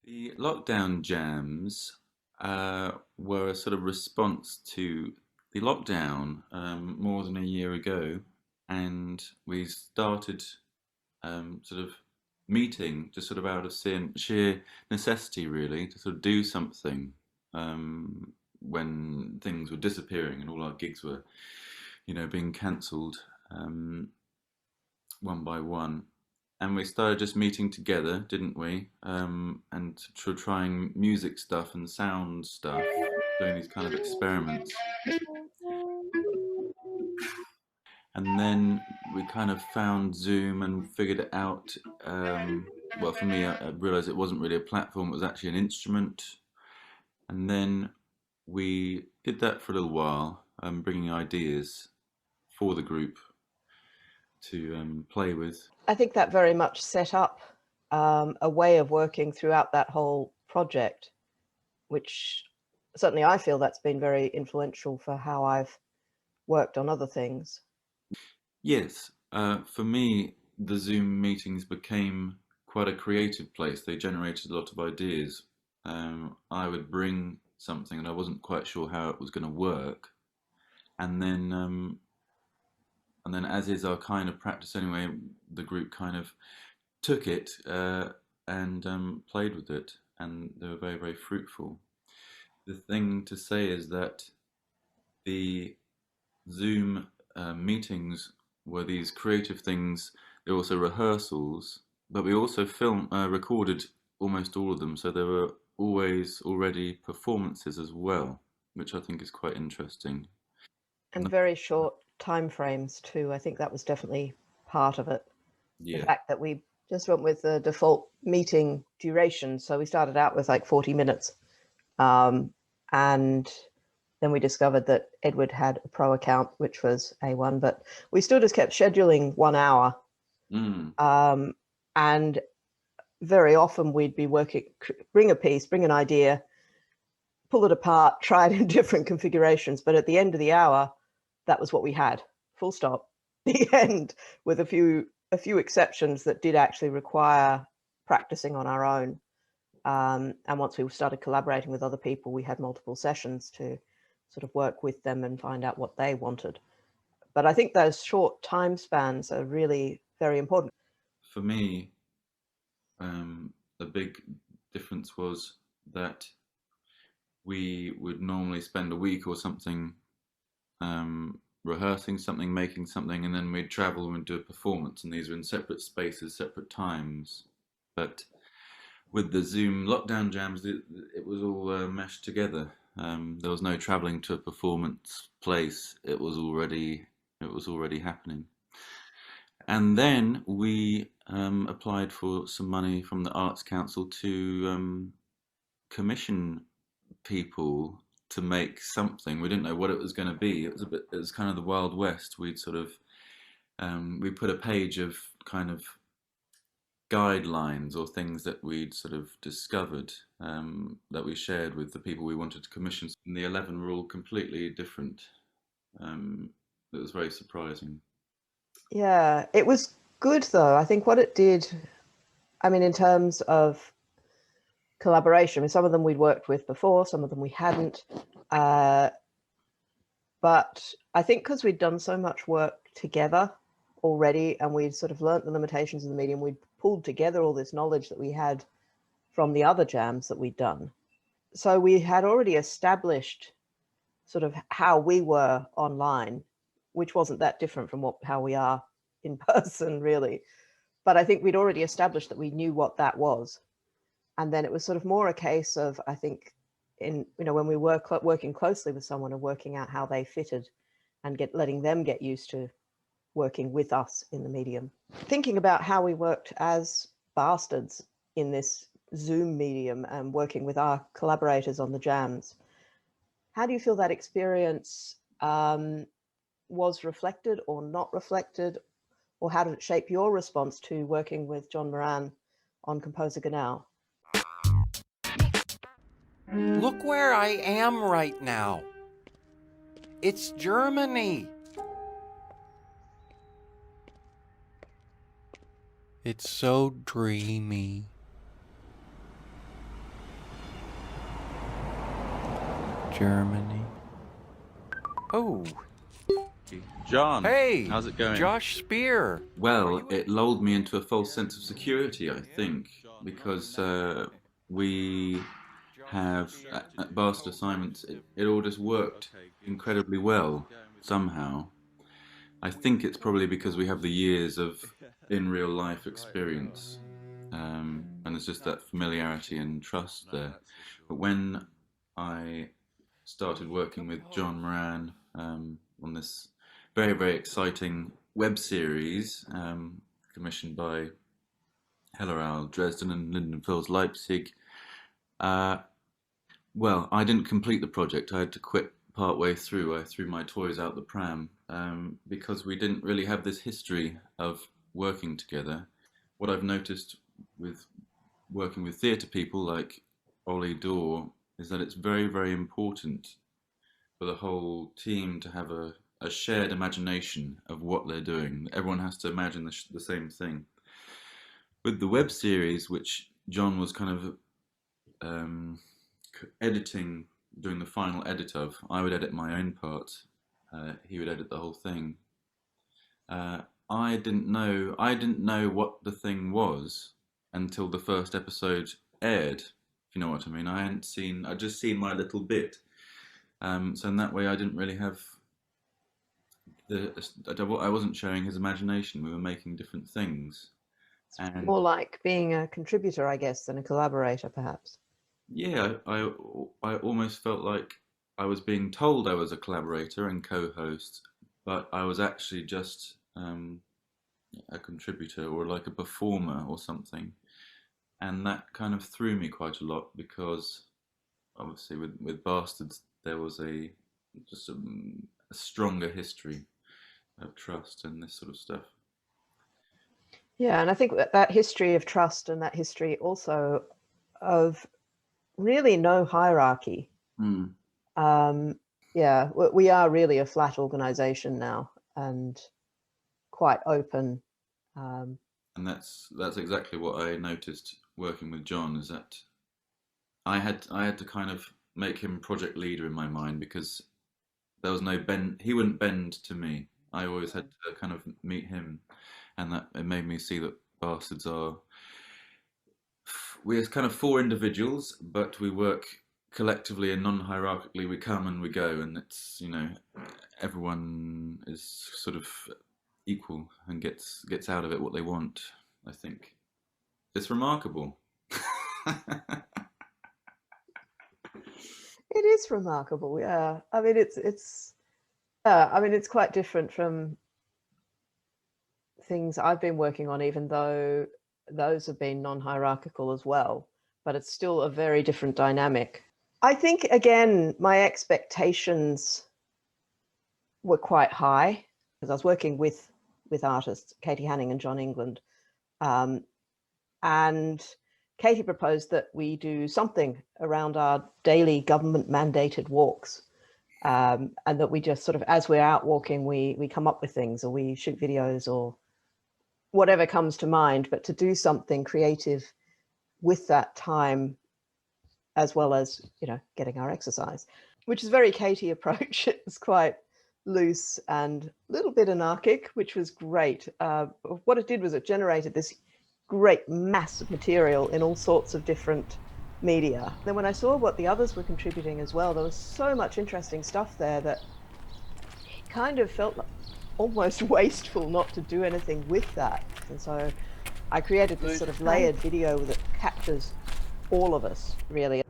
The lockdown jams were a sort of response to the lockdown more than a year ago, and we started sort of meeting just sort of out of sheer necessity, really, to sort of do something when things were disappearing and all our gigs were, being cancelled one by one. And we started just meeting together, didn't we? And trying music stuff and sound stuff, doing these kind of experiments. And then we kind of found Zoom and figured it out. Well, for me, I realized it wasn't really a platform, it was actually an instrument. And then we did that for a little while, bringing ideas for the group to play with. I think that very much set up a way of working throughout that whole project, which certainly I feel that's been very influential for how I've worked on other things. Yes, for me, the Zoom meetings became quite a creative place. They generated a lot of ideas. I would bring something and I wasn't quite sure how it was going to work, and then as is our kind of practice anyway, the group kind of took it and played with it, and they were very, very fruitful. The thing to say is that the Zoom meetings were these creative things. They're also rehearsals, but we also recorded almost all of them, so there were always already performances as well, which I think is quite interesting. And very short time frames too. I think that was definitely part of it. Yeah. The fact that we just went with the default meeting duration. So we started out with like 40 minutes. And then we discovered that Edward had a pro account, which was A1, but we still just kept scheduling 1 hour. And very often we'd be working, bring a piece, bring an idea, pull it apart, try it in different configurations. But at the end of the hour, that was what we had, full stop, the end, with a few exceptions that did actually require practicing on our own. And once we started collaborating with other people, we had multiple sessions to sort of work with them and find out what they wanted. But I think those short time spans are really very important. For me, a big difference was that we would normally spend a week or something rehearsing something, making something, and then we'd travel and do a performance, and these were in separate spaces, separate times. But with the Zoom lockdown jams, it was all meshed together. There was no traveling to a performance place. It was already happening. And then we applied for some money from the Arts Council to commission people to make something. We didn't know what it was going to be. It was kind of the Wild West. We'd sort of we put a page of kind of guidelines or things that we'd sort of discovered that we shared with the people we wanted to commission. And the 11 were all completely different. It was very surprising. Yeah, it was good though. I think what it did, I mean, in terms of collaboration, I mean, some of them we'd worked with before, some of them we hadn't. But I think because we'd done so much work together already and we'd sort of learnt the limitations of the medium, we'd pulled together all this knowledge that we had from the other jams that we'd done. So we had already established sort of how we were online, which wasn't that different from how we are in person, really. But I think we'd already established that we knew what that was. And then it was sort of more a case of, I think, when we were working closely with someone and working out how they fitted and letting them get used to working with us in the medium. Thinking about how we worked as bastards in this Zoom medium and working with our collaborators on the jams, how do you feel that experience was reflected or not reflected, or how did it shape your response to working with John Moran on ComposerGENAU? Look where I am right now. It's Germany. It's so dreamy. Germany. Oh, John, hey, how's it going? Josh Spear. Well, it lulled me into a false sense of security, I think, because we have at Bastard Assignments, it all just worked incredibly well somehow. I think it's probably because we have the years of in real life experience, and there's just that familiarity and trust there. But when I started working with John Moran on this very, very exciting web series commissioned by Hellerau Dresden and Lindenfels Leipzig. Well, I didn't complete the project. I had to quit partway through. I threw my toys out the pram because we didn't really have this history of working together. What I've noticed with working with theatre people like Ollie Dorr is that it's very, very important for the whole team to have a shared imagination of what they're doing. Everyone has to imagine the same thing. With the web series, which John was kind of editing, doing the final edit of, I would edit my own part. He would edit the whole thing. I didn't know what the thing was until the first episode aired. If you know what I mean. I'd just seen my little bit. So in that way, I didn't really have I wasn't sharing his imagination. We were making different things. And more like being a contributor, I guess, than a collaborator, perhaps. Yeah, I almost felt like I was being told I was a collaborator and co-host, but I was actually just a contributor or like a performer or something. And that kind of threw me quite a lot because obviously with Bastards there was just a stronger history of trust and this sort of stuff. Yeah, and I think that history of trust and that history also of really no hierarchy. Yeah, we are really a flat organization now and quite open. And that's exactly what I noticed working with John, is that I had to kind of make him project leader in my mind because there was no bend. He wouldn't bend to me. I always had to kind of meet him, and that it made me see that Bastards we're kind of four individuals, but we work collectively and non-hierarchically. We come and we go, and it's, everyone is sort of equal and gets out of it what they want. I think it's remarkable. It is remarkable, yeah. I mean, it's quite different from things I've been working on, even though those have been non-hierarchical as well, but it's still a very different dynamic. I think, again, my expectations were quite high because I was working with artists, Katie Hanning and John England. And Katie proposed that we do something around our daily government mandated walks. And that we just sort of, as we're out walking, we come up with things, or we shoot videos or whatever comes to mind, but to do something creative with that time, as well as, getting our exercise, which is a very Katie approach. It was quite loose and a little bit anarchic, which was great. What it did was it generated this great mass of material in all sorts of different media. Then when I saw what the others were contributing as well, there was so much interesting stuff there that it kind of felt like almost wasteful not to do anything with that. And so I created this sort of layered video that captures all of us, really.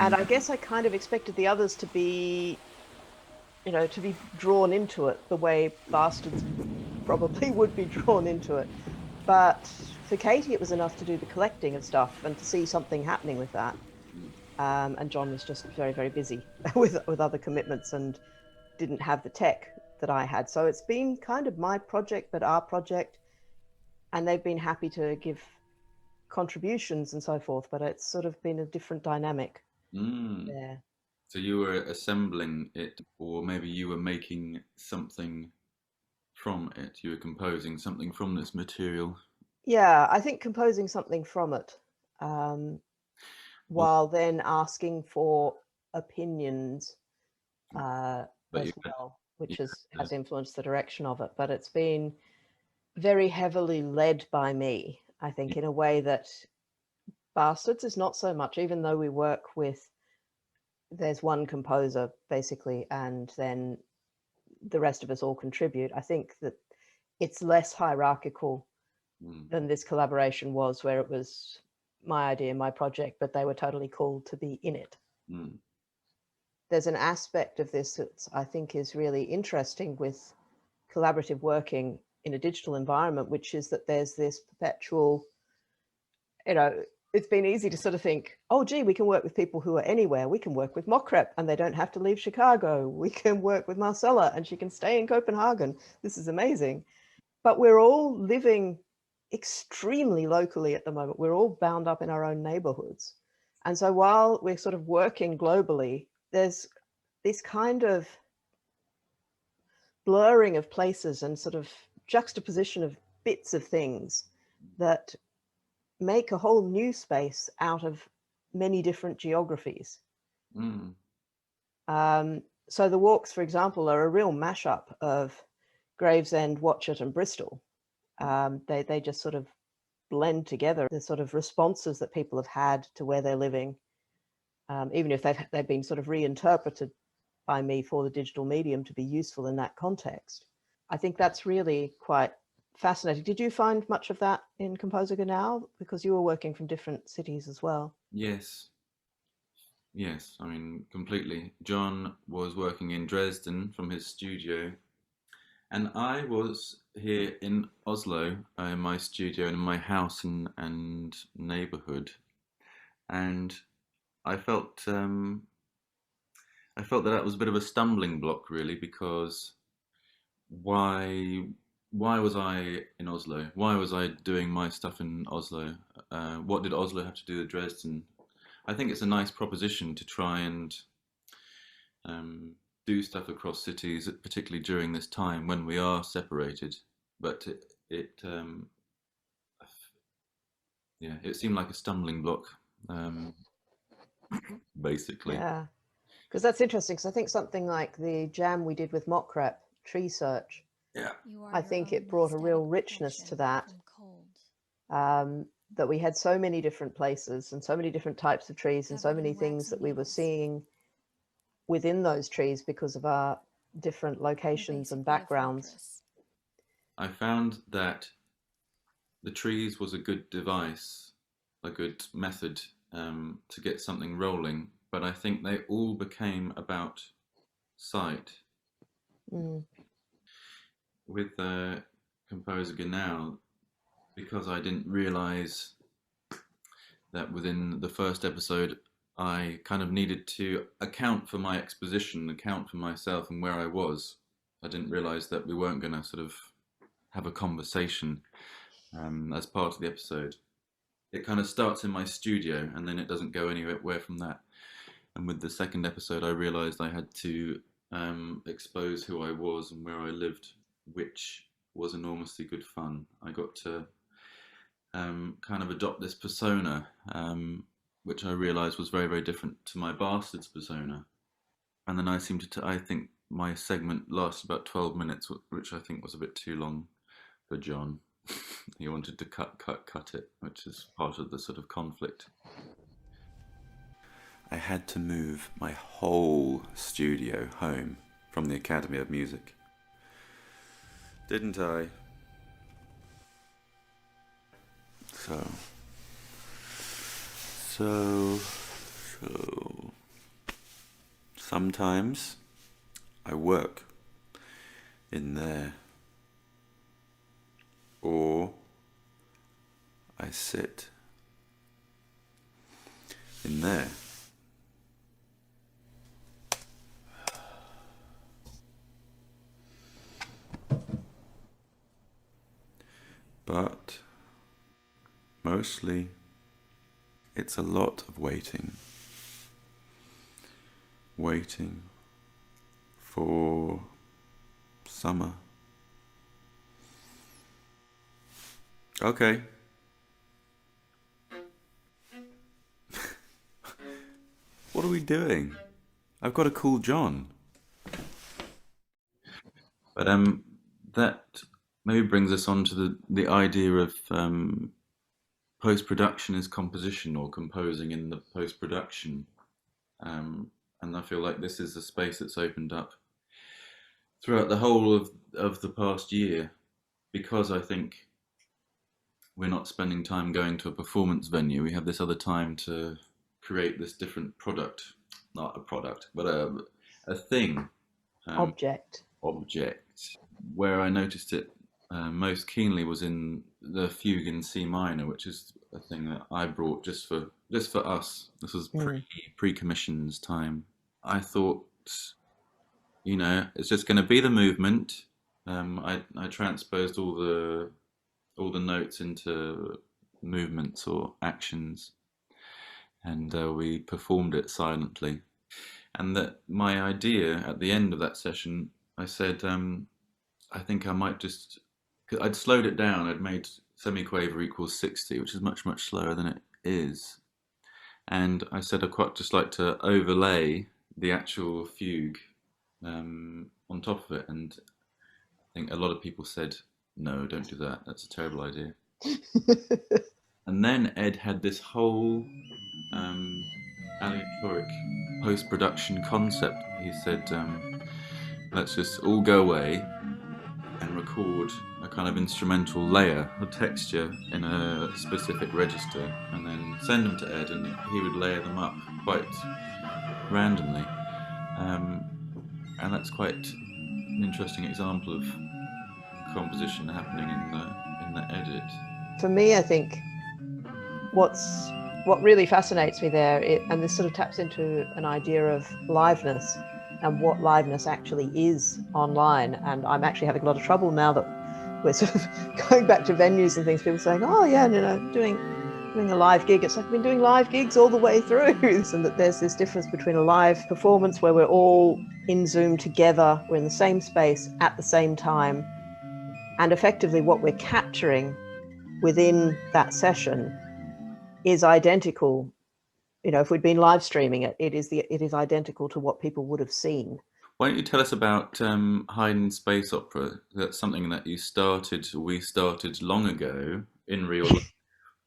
And I guess I kind of expected the others to be, to be drawn into it the way Bastards probably would be drawn into it. But for Katie, it was enough to do the collecting of stuff and to see something happening with that. And John was just very, very busy with other commitments and didn't have the tech that I had. So it's been kind of my project, but our project. And they've been happy to give contributions and so forth, but it's sort of been a different dynamic there. So you were assembling it, or maybe you were making something from it. You were composing something from this material. Yeah, I think composing something from it, while then asking for opinions as well, which has influenced the direction of it. But it's been very heavily led by me, I think, in a way that Bastards is not so much, even though we work with, there's one composer basically, and then the rest of us all contribute. I think that it's less hierarchical than this collaboration was, where it was my idea, my project, but they were totally called to be in it. There's an aspect of this that I think is really interesting with collaborative working in a digital environment, which is that there's this perpetual, it's been easy to sort of think, oh, gee, we can work with people who are anywhere. We can work with Mocrep and they don't have to leave Chicago. We can work with Marcella and she can stay in Copenhagen. This is amazing. But we're all living extremely locally at the moment. We're all bound up in our own neighborhoods. And so while we're sort of working globally, there's this kind of blurring of places and sort of juxtaposition of bits of things that make a whole new space out of many different geographies. So the walks, for example, are a real mashup of Gravesend, Watchet and Bristol. They just sort of blend together the sort of responses that people have had to where they're living, even if they've been sort of reinterpreted by me for the digital medium to be useful in that context. I think that's really quite fascinating. Did you find much of that in ComposerGENAU? Because you were working from different cities as well. Yes, I mean, completely. John was working in Dresden from his studio, and I was here in Oslo, in my studio and in my house and neighborhood. And I felt that was a bit of a stumbling block, really, because why was I in Oslo? Why was I doing my stuff in Oslo? What did Oslo have to do with Dresden? I think it's a nice proposition to try and do stuff across cities, particularly during this time when we are separated. But it seemed like a stumbling block, basically. Yeah, because that's interesting. Because I think something like the jam we did with Mocrep, Treesearch, I think it brought a real richness to that. That we had so many different places and so many different types of trees and so many things that we were seeing within those trees because of our different locations and backgrounds. I found that the trees was a good device, a good method to get something rolling, but I think they all became about sight. With ComposerGENAU, because I didn't realize that within the first episode I kind of needed to account for my exposition, account for myself and where I was. I didn't realize that we weren't going to sort of have a conversation as part of the episode. It kind of starts in my studio and then it doesn't go anywhere from that. And with the second episode I realized I had to expose who I was and where I lived, which was enormously good fun. I got to kind of adopt this persona, which I realised was very, very different to my Bastards persona. And then I think my segment lasted about 12 minutes, which I think was a bit too long for John. He wanted to cut it, which is part of the sort of conflict. I had to move my whole studio home from the Academy of Music. Didn't I? So Sometimes I work in there, or I sit in there. But mostly it's a lot of waiting. Waiting for summer. Okay. What are we doing? I've got to call John. But that maybe brings us on to the idea of post-production is composition, or composing in the post-production. And I feel like this is a space that's opened up throughout the whole of the past year, because I think we're not spending time going to a performance venue. We have this other time to create this different product, not a product, but a thing. Object. Where I noticed it most keenly was in the Fugue in C minor, which is a thing that I brought just for us. This was pre-commissions time. I thought, it's just going to be the movement. I transposed all the notes into movements or actions, and we performed it silently. And that my idea at the end of that session, I said, I think I might just, I'd slowed it down. I'd made semiquaver equals 60, which is much, much slower than it is. And I said I'd quite just like to overlay the actual fugue on top of it. And I think a lot of people said, no, don't do that. That's a terrible idea. And then Ed had this whole aleatoric post-production concept. He said, let's just all go away and record a kind of instrumental layer or texture in a specific register, and then send them to Ed, and he would layer them up quite randomly. And that's quite an interesting example of composition happening in the edit. For me, I think what really fascinates me there, and this sort of taps into an idea of liveness and what liveness actually is online. And I'm actually having a lot of trouble now that we're sort of going back to venues and things, people saying, oh yeah, doing a live gig. It's like I've been doing live gigs all the way through. And that there's this difference between a live performance where we're all in Zoom together, we're in the same space at the same time, and effectively what we're capturing within that session is identical. If we'd been live streaming it, it is identical to what people would have seen. Why don't you tell us about HAYDN Space Opera? That's something that we started long ago in real life,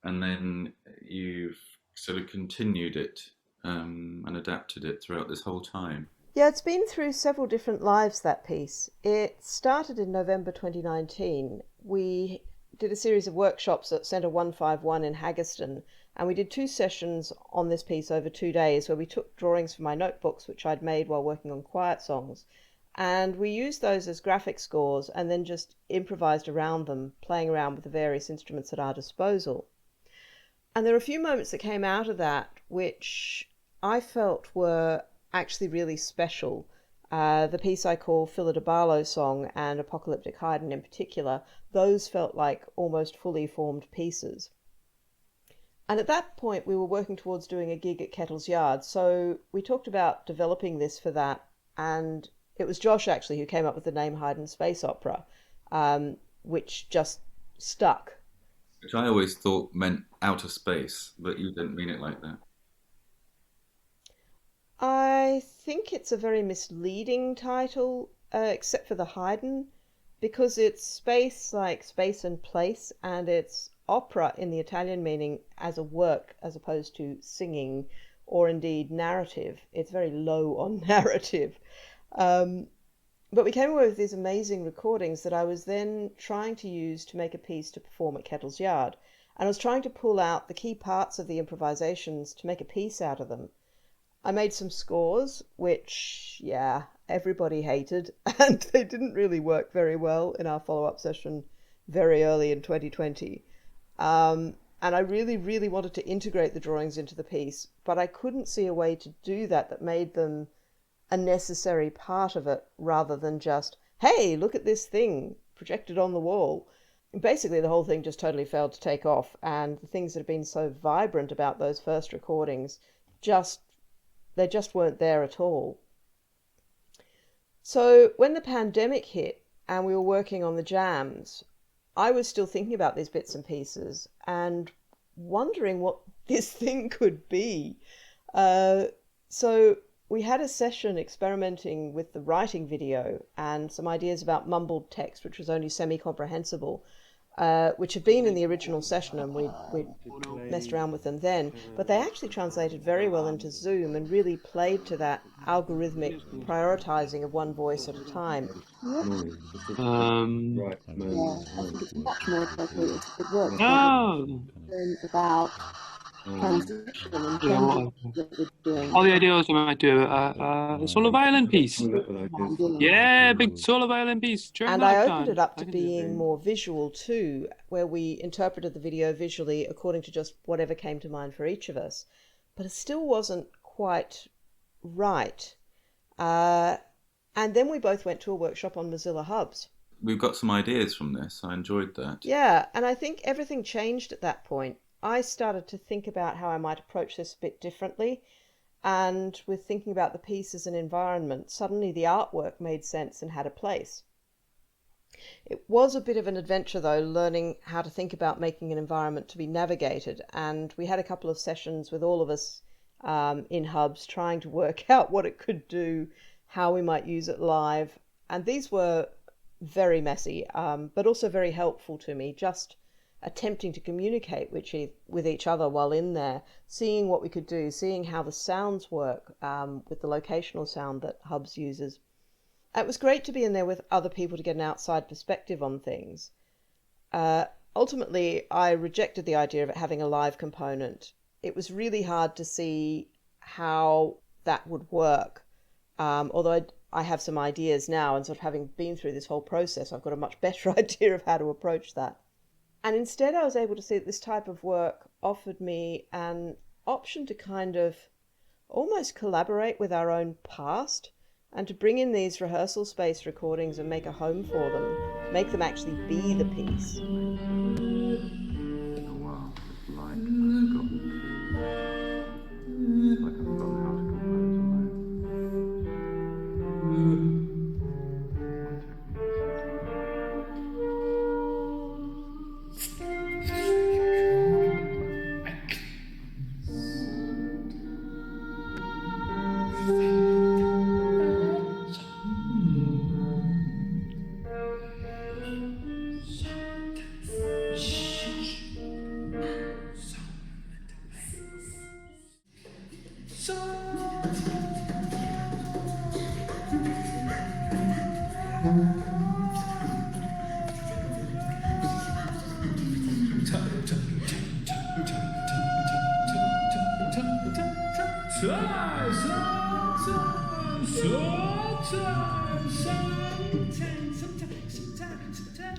and then you've sort of continued it and adapted it throughout this whole time. Yeah, it's been through several different lives, that piece. It started in November 2019. We did a series of workshops at Centre 151 in Haggerston, and we did 2 sessions on this piece over 2 days, where we took drawings from my notebooks, which I'd made while working on quiet songs, and we used those as graphic scores and then just improvised around them, playing around with the various instruments at our disposal. And there are a few moments that came out of that which I felt were actually really special. The piece I call Phyllida Barlow Song and Apocalyptic Haydn in particular, those felt like almost fully formed pieces. And at that point, we were working towards doing a gig at Kettle's Yard. So we talked about developing this for that. And it was Josh, actually, who came up with the name HAYDN Space Opera, which just stuck. Which I always thought meant outer space, but you didn't mean it like that. I think it's a very misleading title, except for the Haydn, because it's space like space and place, and it's opera in the Italian meaning as a work as opposed to singing or indeed narrative. It's very low on narrative. But we came away with these amazing recordings that I was then trying to use to make a piece to perform at Kettle's Yard. And I was trying to pull out the key parts of the improvisations to make a piece out of them. I made some scores, which, yeah, everybody hated, and they didn't really work very well in our follow-up session very early in 2020. And I really, really wanted to integrate the drawings into the piece, but I couldn't see a way to do that that made them a necessary part of it rather than just, hey, look at this thing projected on the wall. Basically, the whole thing just totally failed to take off, and the things that have been so vibrant about those first recordings they just weren't there at all. So when the pandemic hit and we were working on the jams, I was still thinking about these bits and pieces and wondering what this thing could be. So we had a session experimenting with the writing video and some ideas about mumbled text, which was only semi-comprehensible, which had been in the original session, and we messed around with them then, but they actually translated very well into Zoom and really played to that algorithmic prioritizing of one voice at a time. Yeah, Right. I think it's much more appropriate. It works Oh. about transition and Yeah, changes that we're doing. all the ideas I might do a solo violin piece. Yeah, big solo violin piece. And I opened it up to being more visual too, where we interpreted the video visually according to just whatever came to mind for each of us. But it still wasn't quite right. And then we both went to a workshop on Mozilla Hubs. We've got some ideas from this. I enjoyed that. Yeah, and I think everything changed at that point. I started to think about how I might approach this a bit differently. And with thinking about the piece as an environment, suddenly the artwork made sense and had a place. It was a bit of an adventure, though, learning how to think about making an environment to be navigated. And we had a couple of sessions with all of us in Hubs trying to work out what it could do, how we might use it live. And these were very messy, but also very helpful to me, just attempting to communicate with each other while in there, seeing what we could do, seeing how the sounds work with the locational sound that Hubs uses. It was great to be in there with other people to get an outside perspective on things. Ultimately, I rejected the idea of it having a live component. It was really hard to see how that would work, although I have some ideas now, and sort of having been through this whole process, I've got a much better idea of how to approach that. And instead I was able to see that this type of work offered me an option to kind of almost collaborate with our own past and to bring in these rehearsal space recordings and make a home for them, make them actually be the piece.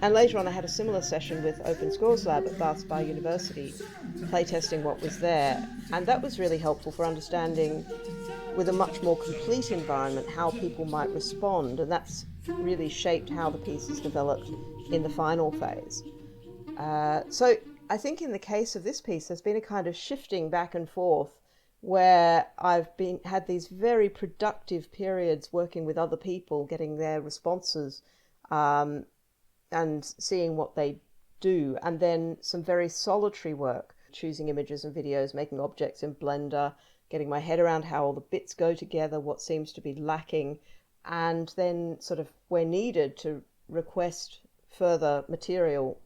And later on I had a similar session with Open Scores Lab at Bath Spa University, playtesting what was there. And that was really helpful for understanding, with a much more complete environment, how people might respond. And that's really shaped how the piece is developed in the final phase. So I think in the case of this piece, there's been a kind of shifting back and forth where I've had these very productive periods working with other people, getting their responses, and seeing what they do, and then some very solitary work, choosing images and videos, making objects in Blender, getting my head around how all the bits go together, what seems to be lacking, and then sort of, where needed, to request further material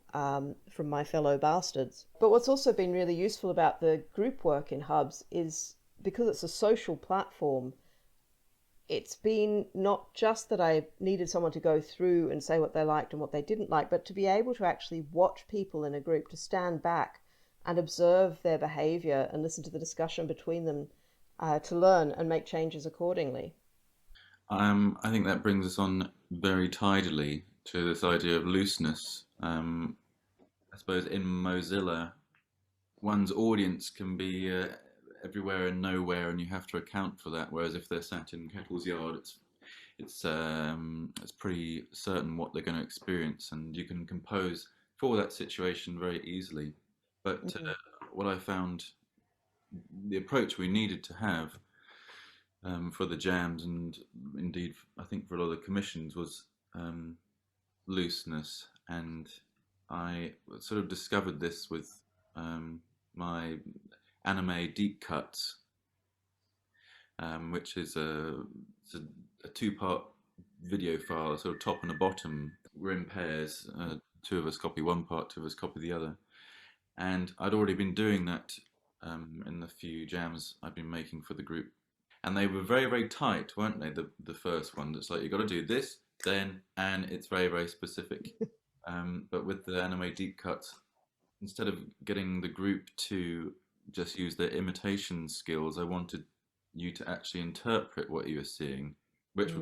from my fellow bastards. But what's also been really useful about the group work in Hubs is, because it's a social platform, it's been not just that I needed someone to go through and say what they liked and what they didn't like, but to be able to actually watch people in a group, to stand back and observe their behavior and listen to the discussion between them, to learn and make changes accordingly. I think that brings us on very tidily to this idea of looseness. I suppose in Mozilla, one's audience can be everywhere and nowhere, and you have to account for that. Whereas if they're sat in Kettle's yard, it's pretty certain what they're going to experience, and you can compose for that situation very easily. But what I found, the approach we needed to have for the jams, and indeed I think for a lot of the commissions, was looseness. And I sort of discovered this with my anime deep cuts, which is a two-part video file, a sort of top and a bottom. We're in pairs. Two of us copy one part, two of us copy the other. And I'd already been doing that in the few jams I'd been making for the group. And they were very, very tight, weren't they? The first one. It's like, you've got to do this, then, and it's very, very specific. But with the anime deep cuts, instead of getting the group to just use their imitation skills, I wanted you to actually interpret what you were seeing, which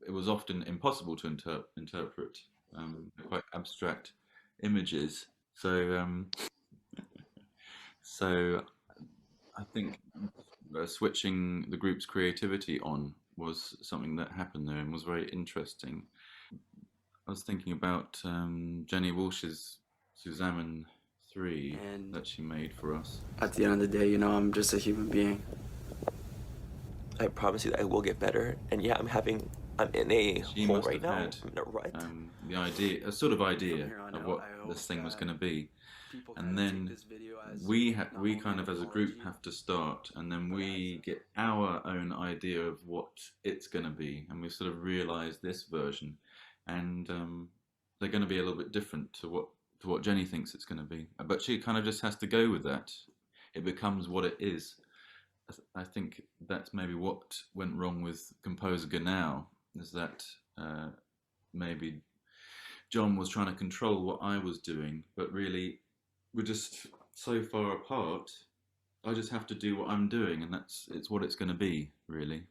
it was often impossible to interpret, quite abstract images. So, so I think switching the group's creativity on was something that happened there and was very interesting. I was thinking about Jenny Walsh's Zusammen 3 And that she made for us. at the end of the day, you know, I'm just a human being. I promise you that I will get better. And yeah, I'm in a She hole must right have now. had I'm in a rut. the idea, a sort of idea here on of out, what I hope this thing was that going to be. People And kinda take then this video as we not kind only of as a an group apology, have to start, and then we get our own idea of what it's going to be, and we sort of realize this version, and they're going to be a little bit different to what Jenny thinks it's going to be, but she kind of just has to go with that. It becomes what it is. I think that's maybe what went wrong with ComposerGENAU, is that maybe John was trying to control what I was doing, but really we're just so far apart. I just have to do what I'm doing, and it's what it's going to be, really.